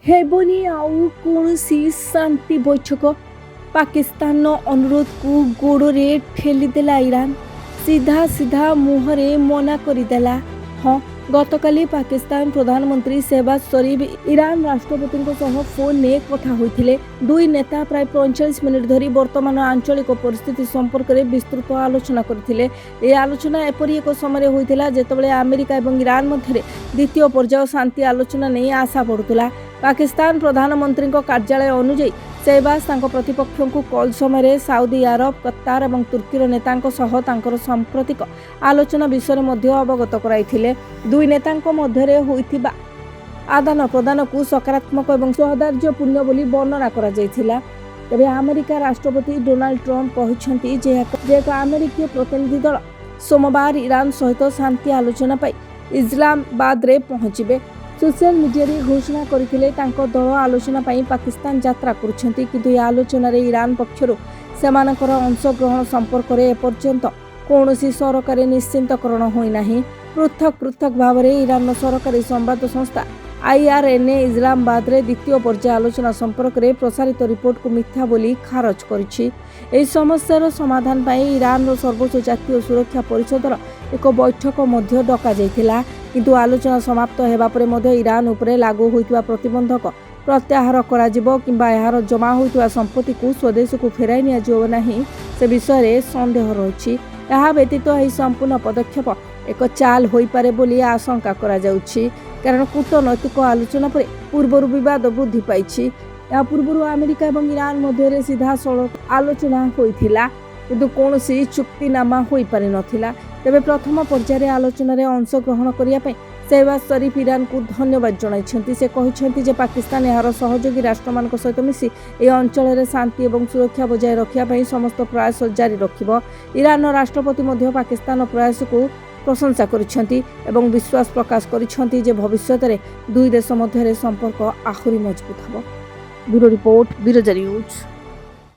हेबनी आउ कौनसी शांति बैठक। पाकिस्तान अनुरोध को गोड़े ठेलीदेला ईरान। सीधा सीधा मुहरे मना करदेला। हाँ, गतकाली पाकिस्तान प्रधानमंत्री शहबाज शरीफ ईरान राष्ट्रपति फोन ने कथा होइथिले। दुई नेता प्राय 45 मिनिट धरी वर्तमान आंचलिक परिस्थिति संपर्क में विस्तृत आलोचना करथिले। ए आलोचना एपरी एक समय होइथिला जेतेबेले अमेरिका और ईरान मध्य द्वितीय पर्याय शांति आलोचना नहीं आशा बढ़ुला। पाकिस्तान प्रधानमंत्री कार्यालय अनुଯାयी शहबाज प्रतिपक्ष को कॉल समय साउदी अरब, कतार और तुर्कीर नेता सांप्रतिक आलोचना विषय में अवगत कराइथिले। दुई नेता मध्य होइथिबा आदान प्रदान को सकारात्मक और सौहार्द्यपूर्ण बोली वर्णना करा जायथिला। तेबे अमेरिका राष्ट्रपति डोनाल्ड ट्रंप कहछन्ती जे एक अमेरिकीय प्रतिनिधि दल सोमवार ईरान सहित शांति आलोचना पाई इस्लामाबाद रे पहुंचबे। सोशल मीडिया रे घोषणा करथिले तांको दल आलोचना पाई पाकिस्तान यात्रा करुछन्ती, किंतु ए आलोचना रे ईरान पक्षरु सेमानकर अंशग्रहण संपर्क रे एपर्यंत कौनसी सरकारी निश्चिंतकरण होई नाही। पृथक पृथक भाव में ईरान सरकारी संवाद संस्था IRNA इस्लामाबाद रे द्वितीय पर्याय आलोचना संपर्क में प्रसारित रिपोर्ट को मिथ्या बोली खारज करिछि। एही समस्यार समाधान पाई ईरान सर्वोच्च जातीय सुरक्षा परिषदर एक बैठक मध्य डका जायथिला, किंतु आलोचना समाप्त हेबा परे मध्य ईरान उपरे लागू होइतिबा प्रतिबंधक प्रत्याहार करा जिवो किंबा एहार जमा होइतिबा संपत्ति को स्वदेश को फेराई निया जिवो नाही से विषय रे संदेह रहिछि। एहा व्यतीत एही संपूर्ण पदक्षेप एक चाल होई पारे बोली आशंका करा जाउछि, कारण कूटनैतिक आलोचना पर पूर्वर विवाद वृद्धि पाइछि। या पूर्व अमेरिका और ईरान मध्य सीधा सड़क आलोचना होइथिला, किंतु कौनसी चुक्तिनामा होई पारि नथिला। तेबे प्रथम पर्यायर आलोचना रे अंशग्रहण करिया पई शहबाज शरीफ ईरान को धन्यवाद जणाइछन्ति। से कहिछन्ति जे पाकिस्तान एहार सहयोगी राष्ट्रमानक सहित मिसी ए अंचल रे शांति और सुरक्षा बजाय रखिया पई समस्त प्रयास जारी रखिबो। ईरान राष्ट्रपति मध्य पाकिस्तान प्रयास को प्रशंसा करिछन्ति एवं विश्वास प्रकाश करिछन्ति जे भविष्यत रे दुई देश मध्य संपर्क आहुरी मजबूत हबो। Bureau report, Biraja news.